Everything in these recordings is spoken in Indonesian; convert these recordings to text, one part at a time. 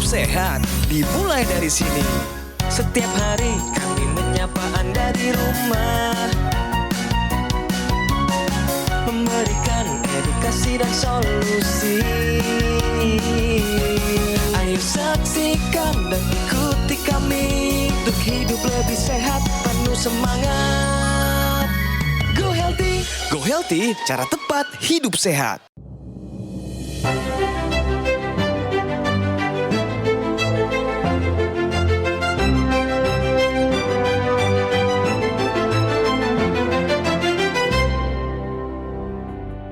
sehat dimulai dari sini. Setiap hari kami menyapa Anda di rumah, memberikan edukasi dan solusi. Ayo saksikan dan ikuti kami untuk hidup lebih sehat, penuh semangat. Go Healthy. Go Healthy, cara tepat hidup sehat.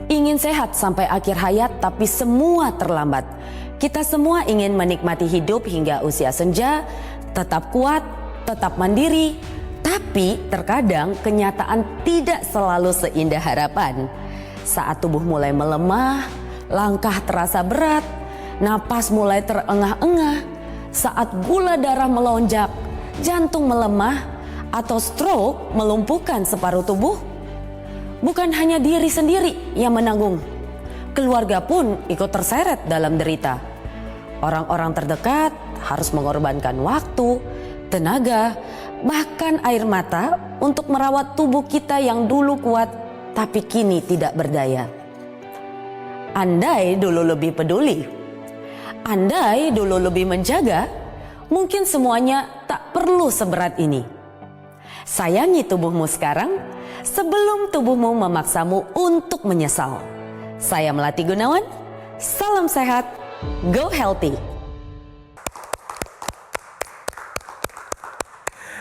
Ingin sehat sampai akhir hayat, tapi semua terlambat. Kita semua ingin menikmati hidup hingga usia senja, tetap kuat, tetap mandiri. Tapi terkadang kenyataan tidak selalu seindah harapan. Saat tubuh mulai melemah, langkah terasa berat, napas mulai terengah-engah, saat gula darah melonjak, jantung melemah, atau stroke melumpuhkan separuh tubuh, bukan hanya diri sendiri yang menanggung, keluarga pun ikut terseret dalam derita. Orang-orang terdekat harus mengorbankan waktu, tenaga, bahkan air mata untuk merawat tubuh kita yang dulu kuat tapi kini tidak berdaya. Andai dulu lebih peduli, andai dulu lebih menjaga, mungkin semuanya tak perlu seberat ini. Sayangi tubuhmu sekarang sebelum tubuhmu memaksamu untuk menyesal. Saya Melati Gunawan, salam sehat, go healthy.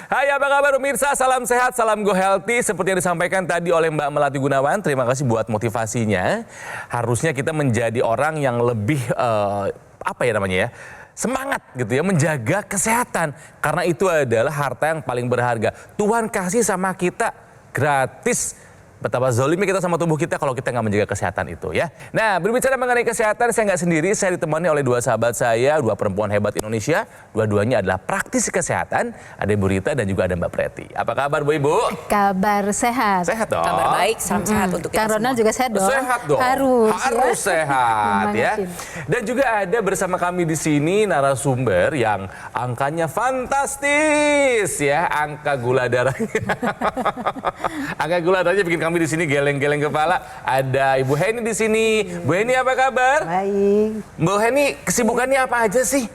Hai, apa kabar pemirsa? Salam sehat, salam go healthy. Seperti yang disampaikan tadi oleh Mbak Melati Gunawan, terima kasih buat motivasinya. Harusnya kita menjadi orang yang lebih, semangat gitu ya, menjaga kesehatan. Karena itu adalah harta yang paling berharga. Tuhan kasih sama kita gratis. Betapa zolimnya kita sama tubuh kita kalau kita nggak menjaga kesehatan itu ya. Nah, berbicara mengenai kesehatan, saya nggak sendiri, saya ditemani oleh dua sahabat saya, dua perempuan hebat Indonesia. Dua-duanya adalah praktisi kesehatan, ada Ibu Rita dan juga ada Mbak Preti. Apa kabar Bu Ibu? Kabar sehat. Sehat dong? Kabar baik, salam sehat untuk kita Kak Ronald juga sehat dong? Sehat dong. Harus ya? Sehat ya. Memanjakin. Dan juga ada bersama kami di sini narasumber yang angkanya fantastis ya, angka gula darahnya. Angka gula darahnya bikin kami di sini geleng-geleng kepala. Ada Ibu Heni di sini. Bu Heni apa kabar? Baik, Bu Heni kesibukannya apa aja sih?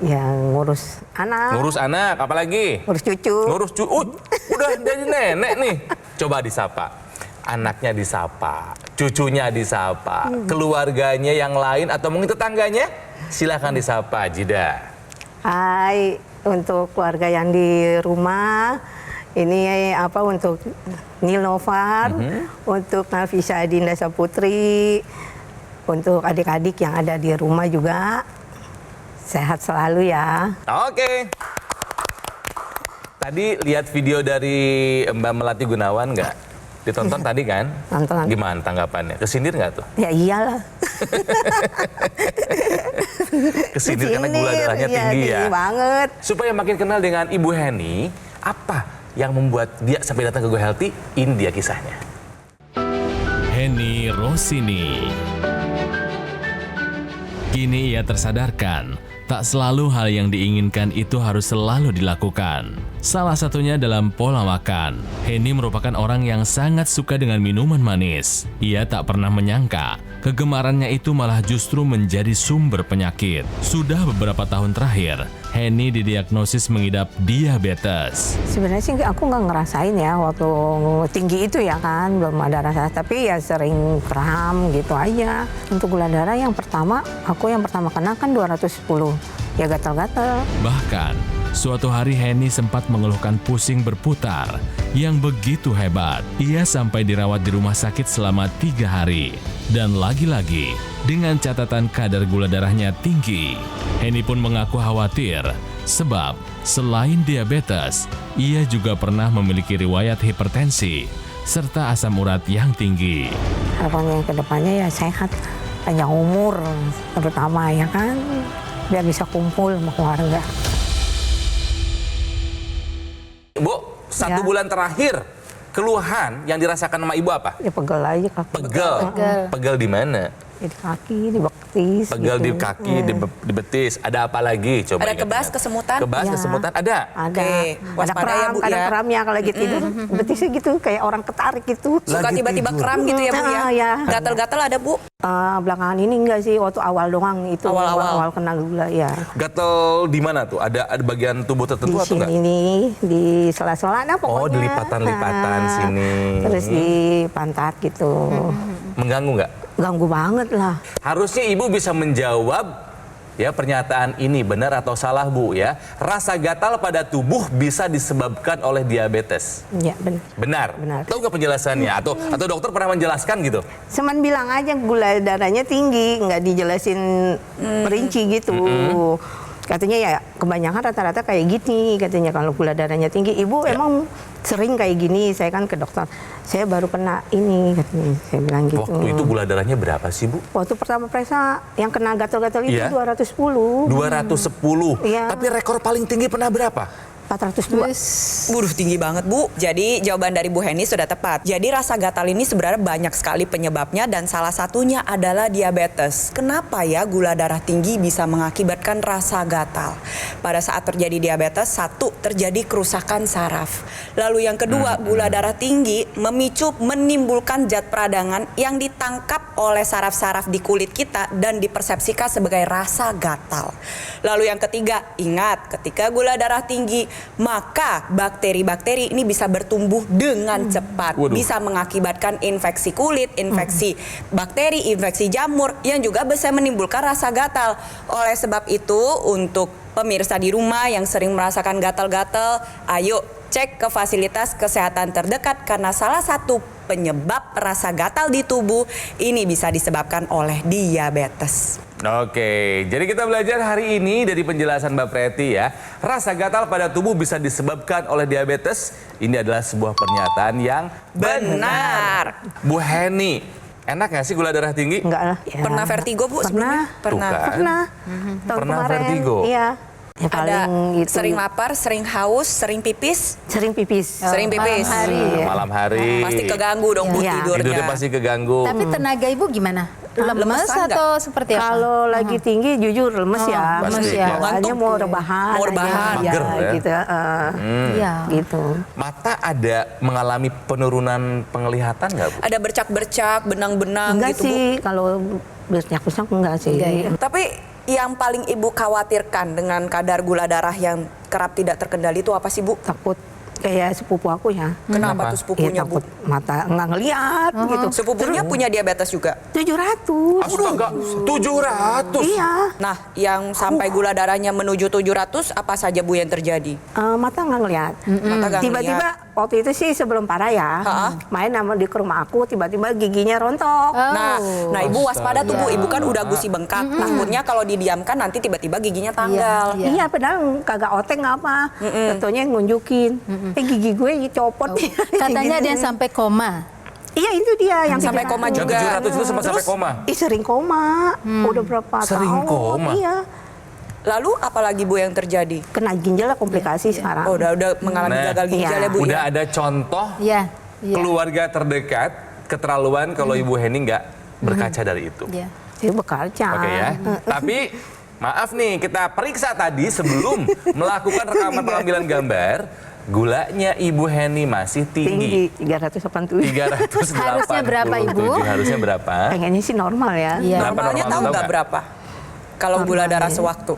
ya ngurus anak, Ngurus anak, apalagi? ngurus cucu. Ngurus udah jadi nenek nih. Coba disapa. Anaknya disapa, cucunya disapa, keluarganya yang lain atau mungkin tetangganya, silakan disapa. Jida. Hai, untuk keluarga yang di rumah, ini untuk Nilnovar, untuk Nafisa Dinda Saputri, untuk adik-adik yang ada di rumah juga, sehat selalu ya. Oke. Tadi lihat video dari Mbak Melati Gunawan nggak? Ditonton tadi kan? Nonton. Gimana tanggapannya? Kesindir nggak tuh? Ya iyalah. Kesindir karena gula darahnya tinggi ya? Tinggi banget. Supaya makin kenal dengan Ibu Heni, apa yang membuat dia sampai datang ke Go Healthy? Ini dia kisahnya. Heni Rosini. Kini ia tersadarkan, tak selalu hal yang diinginkan itu harus selalu dilakukan. Salah satunya dalam pola makan. Heni merupakan orang yang sangat suka dengan minuman manis. Ia tak pernah menyangka kegemarannya itu malah justru menjadi sumber penyakit. Sudah beberapa tahun terakhir, Heni didiagnosis mengidap diabetes. Sebenarnya sih aku nggak ngerasain ya waktu tinggi itu ya kan, belum ada rasa, tapi ya sering kram gitu aja. Untuk gula darah yang pertama kena kan 210, ya gatal-gatal. Bahkan, suatu hari Heni sempat mengeluhkan pusing berputar yang begitu hebat. Ia sampai dirawat di rumah sakit selama 3 hari. Dan lagi-lagi, dengan catatan kadar gula darahnya tinggi. Heni pun mengaku khawatir, sebab selain diabetes, ia juga pernah memiliki riwayat hipertensi, serta asam urat yang tinggi. Harapannya ke depannya ya sehat, panjang umur terutama ya kan, biar bisa kumpul sama keluarga. Bu, 1 bulan terakhir, keluhan yang dirasakan sama Ibu apa? Ya pegel aja kaki. Pegel. Pegel di mana? di kaki, di betis. Pegal di gitu. kaki, di betis. Ada apa lagi? Coba Ada ingat-ingat. kebas, kesemutan? Kebas, Ya. kesemutan ada. Ada. Oke, Ada waspada ya, kram, Bu, kadang ya. kramnya kalau lagi tidur. Betisnya gitu, kayak orang ketarik gitu. Suka Lagi tiba-tiba tidur. kram gitu ya Bu ya? Ya. Gatal-gatal ada Bu? Belakangan ini enggak sih, waktu awal doang itu. Awal-awal. Awal kena gula, ya. Gatel di mana tuh? Ada bagian tubuh Di tertentu atau enggak? sini nih, di sela-sela, nah pokoknya. Oh, di lipatan-lipatan Nah, sini. Terus di pantat gitu. Mengganggu nggak? Ganggu banget lah. Harusnya ibu bisa menjawab ya pernyataan ini benar atau salah Bu ya. Rasa gatal pada tubuh bisa disebabkan oleh diabetes. Ya, benar. Benar. Benar. Tahu nggak penjelasannya? Atau dokter pernah menjelaskan gitu? Cuman bilang aja gula darahnya tinggi, nggak dijelasin perinci gitu. Katanya ya kebanyakan rata-rata kayak gini, katanya kalau gula darahnya tinggi. Ibu emang sering kayak gini, saya kan ke dokter. Saya baru kena ini, katanya. Saya bilang gitu. Waktu itu gula darahnya berapa sih Bu? Waktu pertama periksa yang kena gatal-gatal itu Iya. 210. 210. Iya. Tapi rekor paling tinggi pernah berapa? 402. Waduh, tinggi banget Bu. Jadi jawaban dari Bu Heni sudah tepat. Jadi rasa gatal ini sebenarnya banyak sekali penyebabnya dan salah satunya adalah diabetes. Kenapa ya gula darah tinggi bisa mengakibatkan rasa gatal? Pada saat terjadi diabetes, satu, terjadi kerusakan saraf. Lalu yang kedua, gula darah tinggi menimbulkan zat peradangan yang ditangkap oleh saraf-saraf di kulit kita dan dipersepsikan sebagai rasa gatal. Lalu yang ketiga, ingat ketika gula darah tinggi maka bakteri-bakteri ini bisa bertumbuh dengan cepat. Waduh. Bisa mengakibatkan infeksi kulit, infeksi bakteri, infeksi jamur yang juga bisa menimbulkan rasa gatal. Oleh sebab itu untuk pemirsa di rumah yang sering merasakan gatal-gatal, ayo cek ke fasilitas kesehatan terdekat karena salah satu penyebab rasa gatal di tubuh ini bisa disebabkan oleh diabetes. Oke, jadi kita belajar hari ini dari penjelasan Mbak Preti ya. Rasa gatal pada tubuh bisa disebabkan oleh diabetes. Ini adalah sebuah pernyataan yang Benar. Bu Heni, enak nggak sih gula darah tinggi? Enggak lah. Ya. Pernah vertigo Bu Pernah. sebelumnya? Pernah. Tuh kan. Pernah. Tahun Pernah kemarin, vertigo? Iya. Ya, Ada paling gitu. sering lapar, sering haus, sering pipis, Sering pipis. sering pipis. Malam hari. Iya. Malam hari. Pasti keganggu dong Bu Iya. tidurnya. Tidurnya pasti keganggu. Tapi tenaga ibu gimana? Lemes Lemesan nggak? atau seperti apa? Kalau lagi tinggi jujur lemes ya. Pasti. ya. Soalnya mau rebahan. Mau rebahan. aja, Mager ya. gitu. Iya. Gitu. Mata ada mengalami penurunan penglihatan nggak Bu? Ada bercak-bercak, benang-benang Enggak gitu Bu. sih, kalau bercak-bercak enggak sih. Enggak ya? Tapi yang paling Ibu khawatirkan dengan kadar gula darah yang kerap tidak terkendali itu apa sih Bu? Takut kayak sepupu aku ya. Kenapa tuh Iya, sepupunya Bu? takut mata nggak ngeliat gitu. Sepupunya punya diabetes juga? 700. Astaga, 700. Iya. Nah, yang sampai gula darahnya menuju 700 apa saja Bu yang terjadi? Mata nggak ngeliat. Mata nggak Tiba-tiba waktu itu sih sebelum parah ya, main sama di ke rumah aku, tiba-tiba giginya rontok. Nah, Ibu waspada tuh Bu. Ibu kan udah gusi bengkak. Takutnya kalau didiamkan nanti tiba-tiba giginya tanggal. Iya. Iya, padahal kagak oteng apa. Tentunya ngunjukin. Gigi gue dicopot. Katanya ada yang sampai koma. Iya, itu dia yang Sampai 700. koma Yang juga. 700 itu sempat sampai koma. Sering koma. Udah berapa Sering tahun. koma? Iya. Lalu apalagi Bu yang terjadi? Kena ginjal lah komplikasi sekarang. Oh, udah mengalami Nah, gagal ginjal ya Bu Udah ya? ada contoh Iya. Iya. keluarga terdekat keterlaluan kalau Ibu Heni nggak berkaca dari itu. Iya. Saya bekerja. Oke ya. Tapi maaf nih, kita periksa tadi sebelum melakukan rekaman pengambilan gambar, gulanya Ibu Heni masih tinggi. 387. 387. Harusnya berapa, Ibu? Harusnya berapa? Pengennya sih normal ya. Iya. Berapa Normalnya normal, tahu tahu nggak nggak? berapa? Kalau gula darah sewaktu?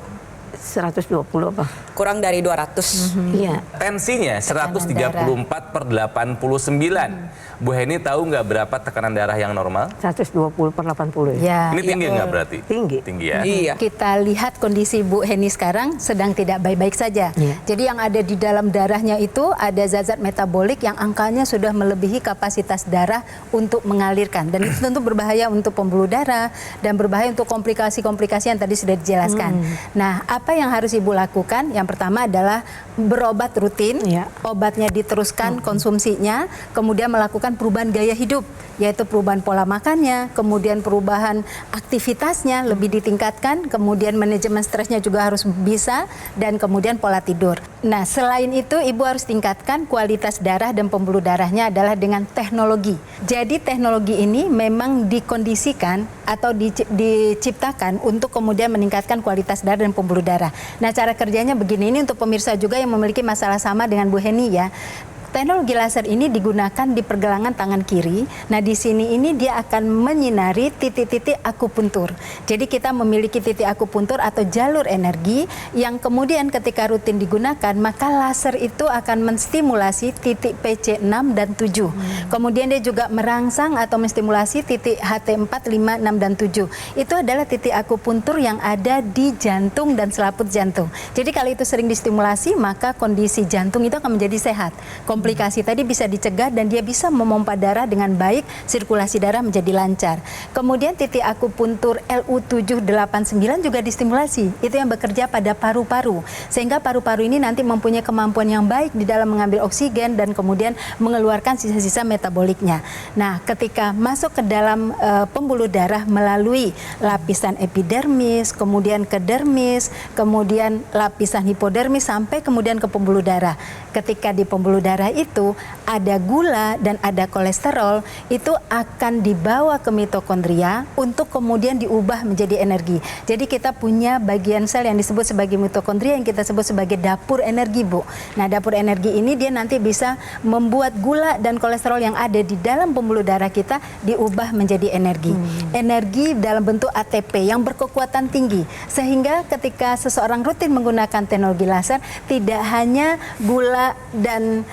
120 apa? Kurang dari 200. Iya. Tensinya 134/89. Bu Heni tahu nggak berapa tekanan darah yang normal? 120/80 ya. Ya. Ini tinggi nggak berarti? Tinggi. Tinggi ya? Iya. Kita lihat kondisi Bu Heni sekarang sedang tidak baik-baik saja. Iya. Jadi yang ada di dalam darahnya itu ada zat-zat metabolik yang angkanya sudah melebihi kapasitas darah untuk mengalirkan. Dan itu tentu berbahaya untuk pembuluh darah dan berbahaya untuk komplikasi-komplikasi yang tadi sudah dijelaskan. Nah, apa yang harus Ibu lakukan? Yang pertama adalah berobat rutin, Iya. obatnya diteruskan konsumsinya, kemudian melakukan perubahan gaya hidup, yaitu perubahan pola makannya, kemudian perubahan aktivitasnya lebih ditingkatkan, kemudian manajemen stresnya juga harus bisa, dan kemudian pola tidur. Nah, selain itu Ibu harus tingkatkan kualitas darah dan pembuluh darahnya adalah dengan teknologi. Jadi teknologi ini memang dikondisikan atau diciptakan untuk kemudian meningkatkan kualitas darah dan pembuluh darah. Nah, cara kerjanya begini, ini untuk pemirsa juga yang memiliki masalah sama dengan Bu Heni ya. Teknologi laser ini digunakan di pergelangan tangan kiri. Nah, di sini ini dia akan menyinari titik-titik akupuntur. Jadi kita memiliki titik akupuntur atau jalur energi yang kemudian ketika rutin digunakan, maka laser itu akan menstimulasi titik PC6 dan 7. Kemudian dia juga merangsang atau menstimulasi titik HT4, 5, 6, dan 7. Itu adalah titik akupuntur yang ada di jantung dan selaput jantung. Jadi kalau itu sering distimulasi, maka kondisi jantung itu akan menjadi sehat. Komplikasi tadi bisa dicegah dan dia bisa memompa darah dengan baik, sirkulasi darah menjadi lancar. Kemudian titik akupuntur LU789 juga distimulasi. Itu yang bekerja pada paru-paru. Sehingga paru-paru ini nanti mempunyai kemampuan yang baik di dalam mengambil oksigen dan kemudian mengeluarkan sisa-sisa metaboliknya. Nah, ketika masuk ke dalam pembuluh darah melalui lapisan epidermis, kemudian ke dermis, kemudian lapisan hipodermis sampai kemudian ke pembuluh darah. Ketika di pembuluh darah itu ada gula dan ada kolesterol, itu akan dibawa ke mitokondria untuk kemudian diubah menjadi energi. Jadi kita punya bagian sel yang disebut sebagai mitokondria yang kita sebut sebagai dapur energi, Bu. Nah, dapur energi ini dia nanti bisa membuat gula dan kolesterol yang ada di dalam pembuluh darah kita diubah menjadi energi. Energi dalam bentuk ATP yang berkekuatan tinggi. Sehingga ketika seseorang rutin menggunakan teknologi laser, tidak hanya gula dan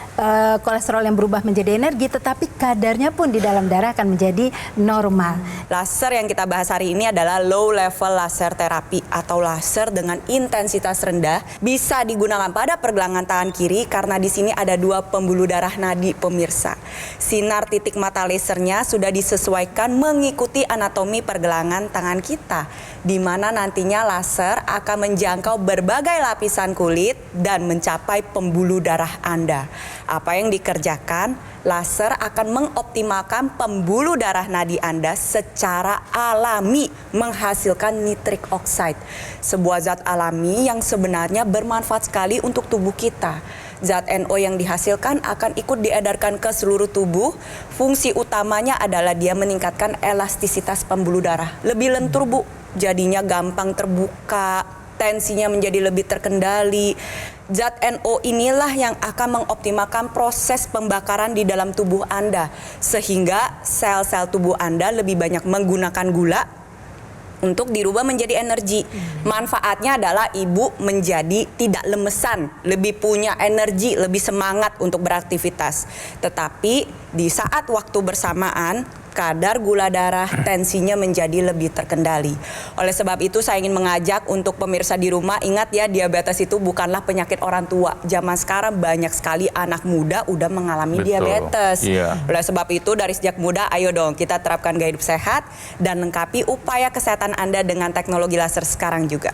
kolesterol yang berubah menjadi energi, tetapi kadarnya pun di dalam darah akan menjadi normal. Laser yang kita bahas hari ini adalah low level laser terapi atau laser dengan intensitas rendah, bisa digunakan pada pergelangan tangan kiri karena di sini ada 2 pembuluh darah nadi, pemirsa. Sinar titik mata lasernya sudah disesuaikan mengikuti anatomi pergelangan tangan kita, di mana nantinya laser akan menjangkau berbagai lapisan kulit dan mencapai pembuluh darah Anda. Apa yang dikerjakan? Laser akan mengoptimalkan pembuluh darah nadi Anda secara alami, menghasilkan nitric oxide, sebuah zat alami yang sebenarnya bermanfaat sekali untuk tubuh kita. Zat NO yang dihasilkan akan ikut diedarkan ke seluruh tubuh. Fungsi utamanya adalah dia meningkatkan elastisitas pembuluh darah. Lebih lentur, Bu, jadinya gampang terbuka, tensinya menjadi lebih terkendali. Zat NO inilah yang akan mengoptimalkan proses pembakaran di dalam tubuh Anda, sehingga sel-sel tubuh Anda lebih banyak menggunakan gula untuk dirubah menjadi energi. Manfaatnya adalah Ibu menjadi tidak lemesan, lebih punya energi, lebih semangat untuk beraktivitas. Tetapi di saat waktu bersamaan, kadar gula darah, tensinya menjadi lebih terkendali. Oleh sebab itu saya ingin mengajak untuk pemirsa di rumah, ingat ya, diabetes itu bukanlah penyakit orang tua. Zaman sekarang banyak sekali anak muda udah mengalami diabetes. Oleh sebab itu dari sejak muda, ayo dong kita terapkan gaya hidup sehat dan lengkapi upaya kesehatan Anda dengan teknologi laser sekarang juga.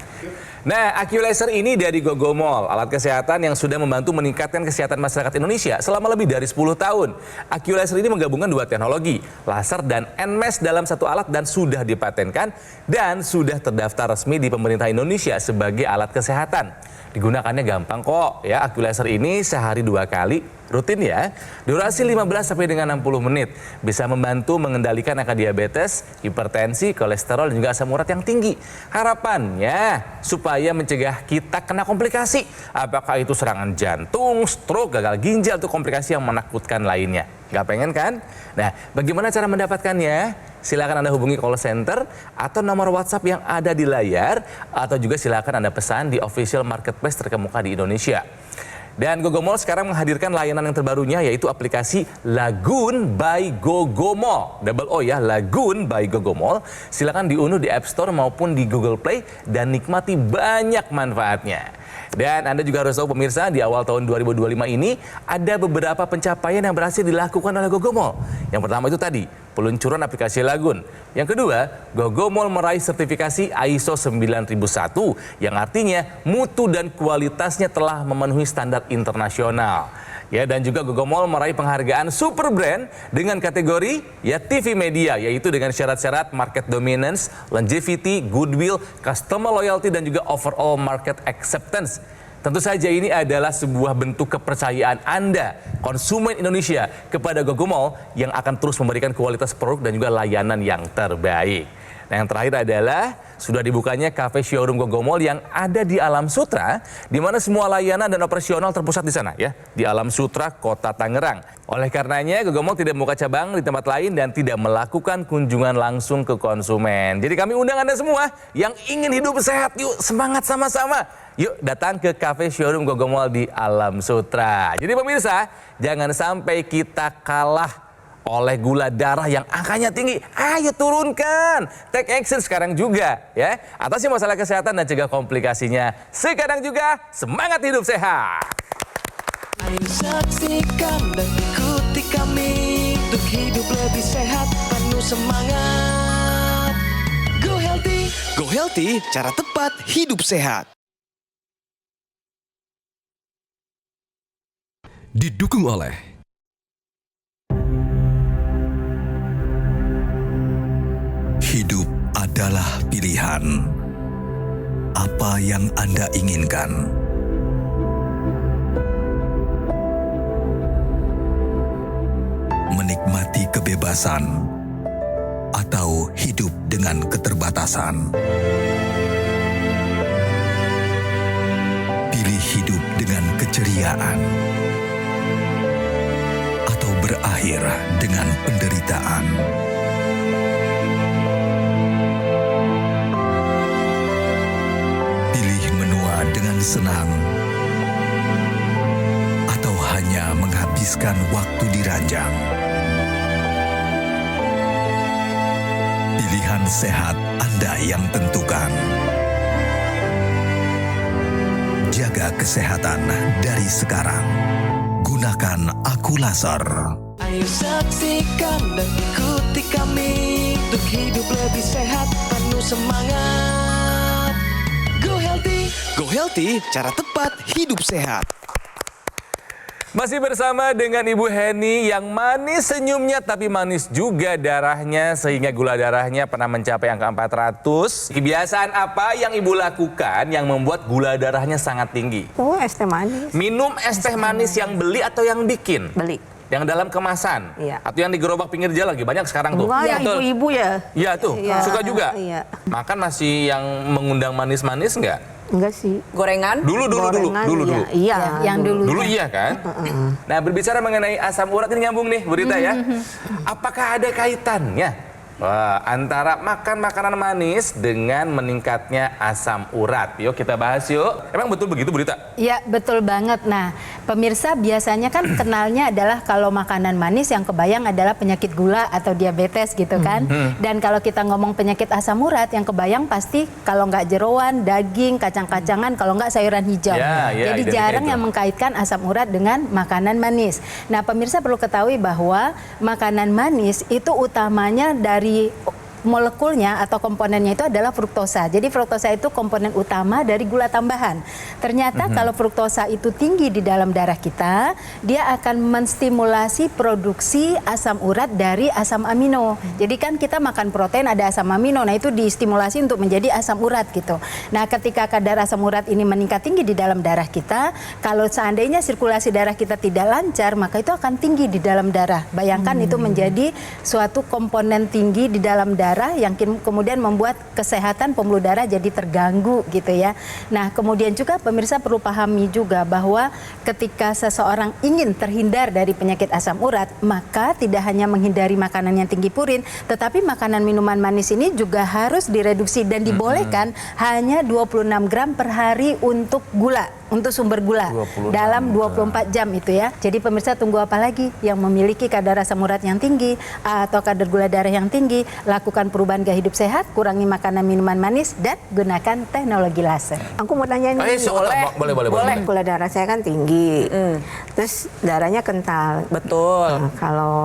Nah, AccuLaser ini dari Gogomol, alat kesehatan yang sudah membantu meningkatkan kesehatan masyarakat Indonesia selama lebih dari 10 tahun. AccuLaser ini menggabungkan 2 teknologi, laser dan NMES dalam satu alat dan sudah dipatenkan dan sudah terdaftar resmi di pemerintah Indonesia sebagai alat kesehatan. Digunakannya gampang kok ya, AccuLaser ini sehari 2 kali, rutin ya. Durasi 15 sampai dengan 60 menit. Bisa membantu mengendalikan angka diabetes, hipertensi, kolesterol dan juga asam urat yang tinggi. Harapannya supaya mencegah kita kena komplikasi. Apakah itu serangan jantung, stroke, gagal ginjal atau komplikasi yang menakutkan lainnya. Nggak pengen kan? Nah, bagaimana cara mendapatkannya? Silakan Anda hubungi call center atau nomor WhatsApp yang ada di layar, atau juga silakan Anda pesan di official marketplace terkemuka di Indonesia. Dan Gogomol sekarang menghadirkan layanan yang terbarunya, yaitu aplikasi Lagoon by Gogomol. Double O ya, Lagoon by Gogomol. Silakan diunduh di App Store maupun di Google Play dan nikmati banyak manfaatnya. Dan Anda juga harus tahu pemirsa, di awal tahun 2025 ini ada beberapa pencapaian yang berhasil dilakukan oleh Gogomol. Yang pertama itu tadi, peluncuran aplikasi Lagun. Yang kedua, Gogomol meraih sertifikasi ISO 9001 yang artinya mutu dan kualitasnya telah memenuhi standar internasional. Ya, dan juga Gogomol meraih penghargaan Super Brand dengan kategori ya TV Media, yaitu dengan syarat-syarat market dominance, longevity, goodwill, customer loyalty, dan juga overall market acceptance. Tentu saja ini adalah sebuah bentuk kepercayaan Anda, konsumen Indonesia, kepada Gogomol yang akan terus memberikan kualitas produk dan juga layanan yang terbaik. Nah, yang terakhir adalah sudah dibukanya cafe showroom Gogomol yang ada di Alam Sutra, di mana semua layanan dan operasional terpusat di sana ya, di Alam Sutra, Kota Tangerang. Oleh karenanya, Gogomol tidak membuka cabang di tempat lain dan tidak melakukan kunjungan langsung ke konsumen. Jadi kami undang Anda semua yang ingin hidup sehat, yuk semangat sama-sama. Yuk datang ke cafe showroom Gogomol di Alam Sutra. Jadi pemirsa, jangan sampai kita kalah oleh gula darah yang angkanya tinggi. Ayo turunkan, take action sekarang juga ya. Atasi masalah kesehatan dan cegah komplikasinya sekarang juga. Semangat hidup sehat. Ayo saksikan dan ikuti kami untuk hidup lebih sehat, penuh semangat. Go Healthy. Go Healthy, cara tepat hidup sehat. Didukung oleh hidup adalah pilihan. Apa yang Anda inginkan? Menikmati kebebasan atau hidup dengan keterbatasan? Pilih hidup dengan keceriaan atau berakhir dengan penderitaan? Dengan senang atau hanya menghabiskan waktu di ranjang? Pilihan sehat Anda yang tentukan. Jaga kesehatan dari sekarang. Gunakan Aku Laser. Ayo saksikan dan ikuti kami untuk hidup lebih sehat, penuh semangat. Go Healthy. Go Healthy, cara tepat hidup sehat. Masih bersama dengan Ibu Heni yang manis senyumnya tapi manis juga darahnya, sehingga gula darahnya pernah mencapai angka 400. Kebiasaan apa yang Ibu lakukan yang membuat gula darahnya sangat tinggi? Oh, es teh manis. Minum es teh manis yang beli atau yang bikin? Beli. Yang dalam kemasan? Iya. Atau yang di gerobak pinggir jalan? Lagi banyak sekarang tuh. Enggak, yang Betul. ibu-ibu ya. Iya tuh, Iya. suka juga? Iya. Makan masih yang mengundang manis-manis nggak? Enggak sih. Gorengan? Dulu. Gorengan, Iya. Yang dulu. Dulu iya kan? Nah, berbicara mengenai asam urat ini nyambung nih, Bu Rita ya. Apakah ada kaitannya antara makan makanan manis dengan meningkatnya asam urat? Yuk kita bahas yuk. Emang betul begitu, Bu Rita? Ya, betul banget. Nah, pemirsa biasanya kan kenalnya adalah kalau makanan manis yang kebayang adalah penyakit gula atau diabetes gitu kan. Dan kalau kita ngomong penyakit asam urat yang kebayang pasti kalau nggak jeroan, daging, kacang-kacangan, kalau nggak sayuran hijau. Ya, Jadi identik jarang itu. yang mengkaitkan asam urat dengan makanan manis. Nah, pemirsa perlu ketahui bahwa makanan manis itu utamanya dari molekulnya atau komponennya itu adalah fruktosa. Jadi fruktosa itu komponen utama dari gula tambahan. Ternyata kalau fruktosa itu tinggi di dalam darah kita, dia akan menstimulasi produksi asam urat dari asam amino. Jadi kan kita makan protein ada asam amino, nah itu distimulasi untuk menjadi asam urat gitu. Nah, ketika kadar asam urat ini meningkat tinggi di dalam darah kita, kalau seandainya sirkulasi darah kita tidak lancar, maka itu akan tinggi di dalam darah. Bayangkan itu menjadi suatu komponen tinggi di dalam darah yang kemudian membuat kesehatan pembuluh darah jadi terganggu gitu ya. Nah, kemudian juga pemirsa perlu pahami juga bahwa ketika seseorang ingin terhindar dari penyakit asam urat, maka tidak hanya menghindari makanan yang tinggi purin, tetapi makanan minuman manis ini juga harus direduksi dan dibolehkan hanya 26 gram per hari untuk gula. untuk sumber gula 26 dalam 24 jam itu ya. Jadi pemirsa tunggu apa lagi? Yang memiliki kadar asam urat yang tinggi atau kadar gula darah yang tinggi, lakukan perubahan gaya hidup sehat, kurangi makanan minuman manis, dan gunakan teknologi laser. Aku mau tanya nih. Boleh. Gula darah saya kan tinggi, terus darahnya kental. Betul. Nah, kalau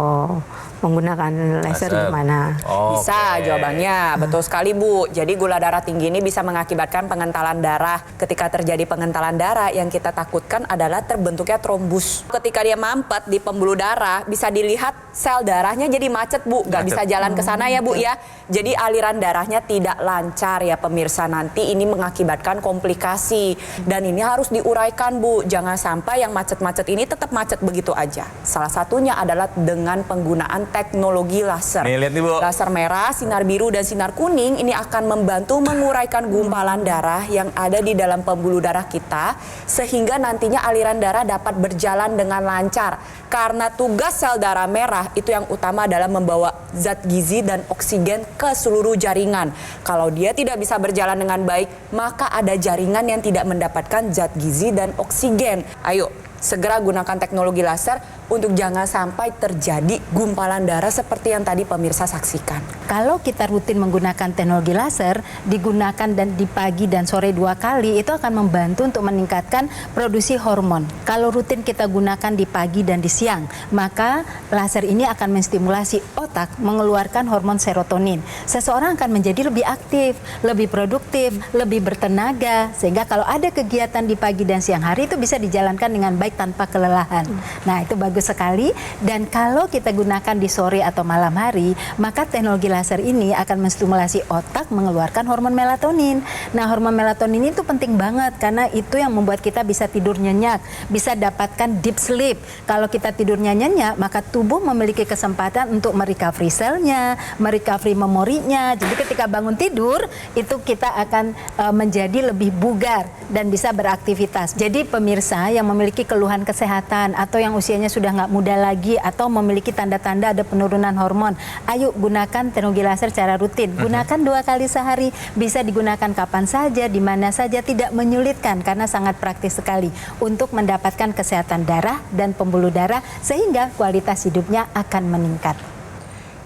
menggunakan laser gimana? Bisa jawabannya, betul sekali Bu. Jadi gula darah tinggi ini bisa mengakibatkan pengentalan darah. Ketika terjadi pengentalan darah, yang kita takutkan adalah terbentuknya trombus. Ketika dia mampet di pembuluh darah, bisa dilihat sel darahnya jadi macet Bu, nggak bisa jalan ke sana ya Bu ya. Jadi aliran darahnya tidak lancar ya pemirsa. Nanti ini mengakibatkan komplikasi dan ini harus diuraikan Bu. Jangan sampai yang macet-macet ini tetap macet begitu aja. Salah satunya adalah dengan penggunaan teknologi laser. Nih, lihat nih, Bu. Laser merah, sinar biru, dan sinar kuning ini akan membantu menguraikan gumpalan darah yang ada di dalam pembuluh darah kita sehingga nantinya aliran darah dapat berjalan dengan lancar. Karena tugas sel darah merah itu yang utama adalah membawa zat gizi dan oksigen ke seluruh jaringan. Kalau dia tidak bisa berjalan dengan baik, maka ada jaringan yang tidak mendapatkan zat gizi dan oksigen. Ayo, segera gunakan teknologi laser untuk jangan sampai terjadi gumpalan darah seperti yang tadi pemirsa saksikan. Kalau kita rutin menggunakan teknologi laser, digunakan dan di pagi dan sore 2 kali, itu akan membantu untuk meningkatkan produksi hormon. Kalau rutin kita gunakan di pagi dan di siang, maka laser ini akan menstimulasi otak mengeluarkan hormon serotonin. Seseorang akan menjadi lebih aktif, lebih produktif, lebih bertenaga, sehingga kalau ada kegiatan di pagi dan siang hari itu bisa dijalankan dengan baik tanpa kelelahan. Nah, itu bagus sekali. Dan kalau kita gunakan di sore atau malam hari, maka teknologi laser ini akan menstimulasi otak mengeluarkan hormon melatonin. Nah, hormon melatonin itu penting banget karena itu yang membuat kita bisa tidur nyenyak, bisa dapatkan deep sleep. Kalau kita tidurnya nyenyak, maka tubuh memiliki kesempatan untuk merecovery selnya, merecovery memorinya. Jadi ketika bangun tidur, itu kita akan menjadi lebih bugar dan bisa beraktivitas. Jadi pemirsa yang memiliki keluhan kesehatan atau yang usianya sudah nggak muda lagi atau memiliki tanda-tanda ada penurunan hormon, ayo gunakan teknologi laser secara rutin. Gunakan 2 kali sehari, bisa digunakan kapan saja, di mana saja, tidak menyulitkan karena sangat praktis sekali untuk mendapatkan kesehatan darah dan pembuluh darah sehingga kualitas hidupnya akan meningkat.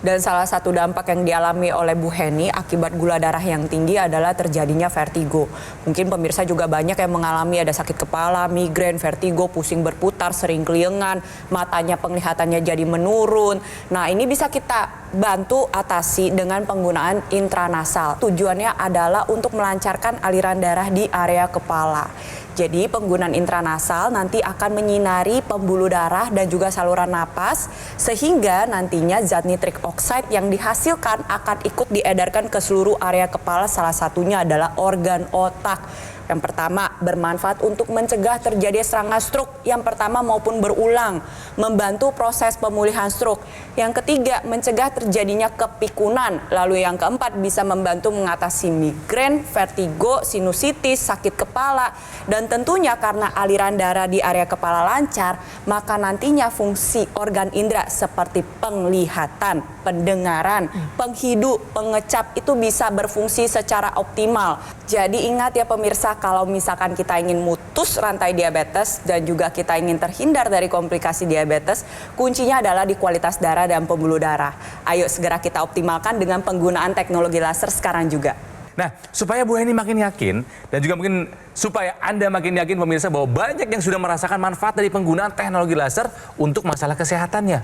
Dan salah satu dampak yang dialami oleh Bu Heni akibat gula darah yang tinggi adalah terjadinya vertigo. Mungkin pemirsa juga banyak yang mengalami ada sakit kepala, migrain, vertigo, pusing berputar, sering keliengan, matanya penglihatannya jadi menurun. Nah, ini bisa kita bantu atasi dengan penggunaan intranasal. Tujuannya adalah untuk melancarkan aliran darah di area kepala. Jadi penggunaan intranasal nanti akan menyinari pembuluh darah dan juga saluran napas sehingga nantinya zat nitrik oxide yang dihasilkan akan ikut diedarkan ke seluruh area kepala, salah satunya adalah organ otak. Yang pertama, bermanfaat untuk mencegah terjadi serangan stroke yang pertama maupun berulang, membantu proses pemulihan stroke. Yang ketiga, mencegah terjadinya kepikunan. Lalu yang keempat, bisa membantu mengatasi migrain, vertigo, sinusitis, sakit kepala. Dan tentunya karena aliran darah di area kepala lancar, maka nantinya fungsi organ indera seperti penglihatan, pendengaran, penghidu, pengecap itu bisa berfungsi secara optimal. Jadi ingat ya pemirsa, kalau misalkan kita ingin mutus rantai diabetes dan juga kita ingin terhindar dari komplikasi diabetes, kuncinya adalah di kualitas darah dan pembuluh darah. Ayo segera kita optimalkan dengan penggunaan teknologi laser sekarang juga. Nah, supaya Bu Heni makin yakin dan juga mungkin supaya Anda makin yakin pemirsa bahwa banyak yang sudah merasakan manfaat dari penggunaan teknologi laser untuk masalah kesehatannya.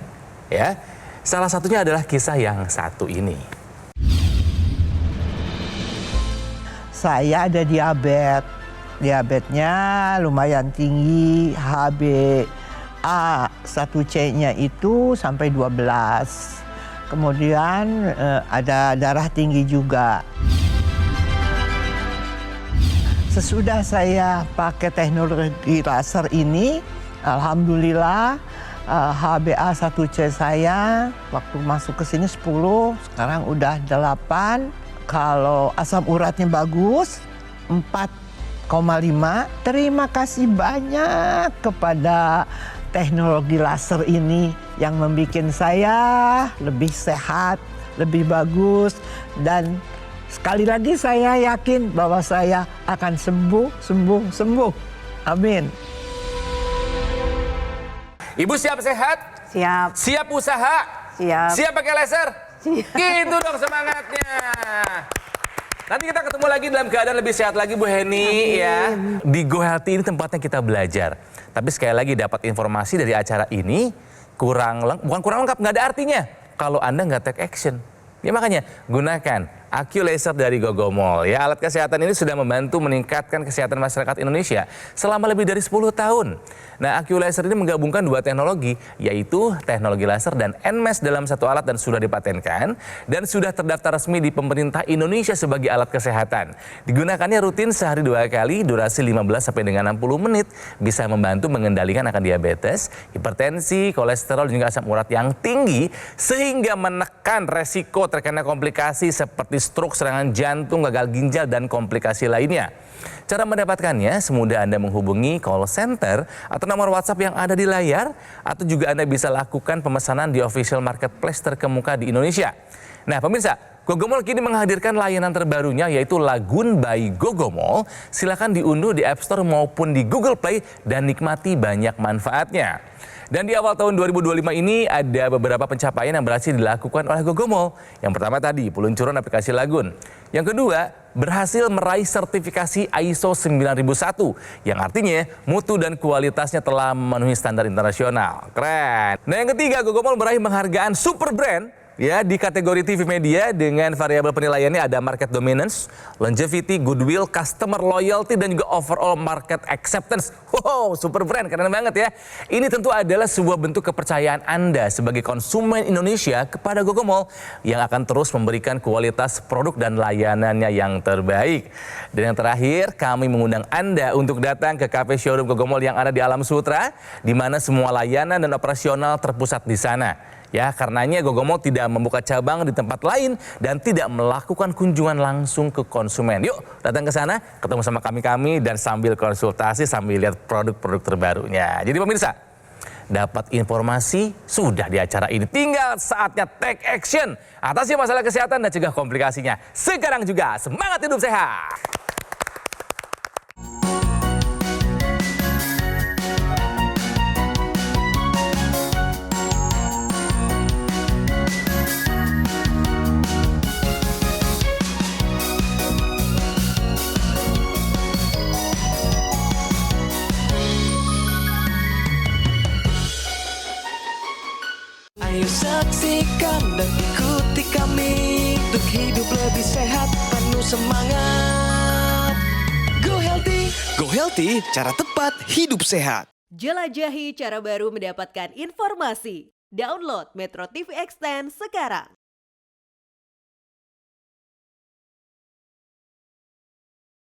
Ya, salah satunya adalah kisah yang satu ini. Saya ada diabetesnya lumayan tinggi, HbA1c-nya itu sampai 12. Kemudian ada darah tinggi juga. Sesudah saya pakai teknologi laser ini, alhamdulillah HbA1c saya waktu masuk ke sini 10, sekarang udah 8. Kalau asam uratnya bagus, 4,5. Terima kasih banyak kepada teknologi laser ini yang membuat saya lebih sehat, lebih bagus. Dan sekali lagi saya yakin bahwa saya akan sembuh. Amin. Ibu siap sehat? Siap. Siap usaha? Siap. Siap pakai laser? Siap. Gitu dong semangatnya. Nanti kita ketemu lagi dalam keadaan lebih sehat lagi Bu Heni ya. Di Go Healthy ini tempatnya kita belajar. Tapi sekali lagi dapat informasi dari acara ini bukan kurang lengkap, nggak ada artinya kalau Anda nggak take action. Ya makanya gunakan Aqi Laser dari Gogomol. Ya, alat kesehatan ini sudah membantu meningkatkan kesehatan masyarakat Indonesia selama lebih dari 10 tahun. Nah, Aqi Laser ini menggabungkan dua teknologi, yaitu teknologi laser dan NMES dalam satu alat dan sudah dipatenkan dan sudah terdaftar resmi di pemerintah Indonesia sebagai alat kesehatan. Digunakannya rutin sehari 2 kali, durasi 15 sampai dengan 60 menit, bisa membantu mengendalikan akan diabetes, hipertensi, kolesterol dan juga asam urat yang tinggi sehingga menekan resiko terkena komplikasi seperti stroke, serangan jantung, gagal ginjal, dan komplikasi lainnya. Cara mendapatkannya semudah Anda menghubungi call center atau nomor WhatsApp yang ada di layar, atau juga Anda bisa lakukan pemesanan di official marketplace terkemuka di Indonesia. Nah pemirsa, Gogomol kini menghadirkan layanan terbarunya yaitu Lagoon by Gogomol. Silakan diunduh di App Store maupun di Google Play dan nikmati banyak manfaatnya. Dan di awal tahun 2025 ini ada beberapa pencapaian yang berhasil dilakukan oleh Gogomol. Yang pertama tadi, peluncuran aplikasi Lagoon. Yang kedua, berhasil meraih sertifikasi ISO 9001 yang artinya mutu dan kualitasnya telah memenuhi standar internasional. Keren. Nah yang ketiga, Gogomol meraih penghargaan Super Brand ya di kategori TV media dengan variabel penilaiannya ada market dominance, longevity, goodwill, customer loyalty, dan juga overall market acceptance. Wow, super brand, keren banget ya. Ini tentu adalah sebuah bentuk kepercayaan Anda sebagai konsumen Indonesia kepada Gogomol yang akan terus memberikan kualitas produk dan layanannya yang terbaik. Dan yang terakhir, kami mengundang Anda untuk datang ke cafe showroom Gogomol yang ada di Alam Sutra, di mana semua layanan dan operasional terpusat di sana. Ya, karenanya Gogomol tidak membuka cabang di tempat lain dan tidak melakukan kunjungan langsung ke konsumen. Yuk, datang ke sana, ketemu sama kami dan sambil konsultasi, sambil lihat produk-produk terbarunya. Jadi pemirsa, dapat informasi sudah di acara ini. Tinggal saatnya take action. Atasi masalah kesehatan dan cegah komplikasinya. Sekarang juga semangat hidup sehat. Ayo saksikan dan ikuti kami untuk hidup lebih sehat, penuh semangat. Go Healthy. Go Healthy, cara tepat hidup sehat. Jelajahi cara baru mendapatkan informasi. Download Metro TV Extend sekarang.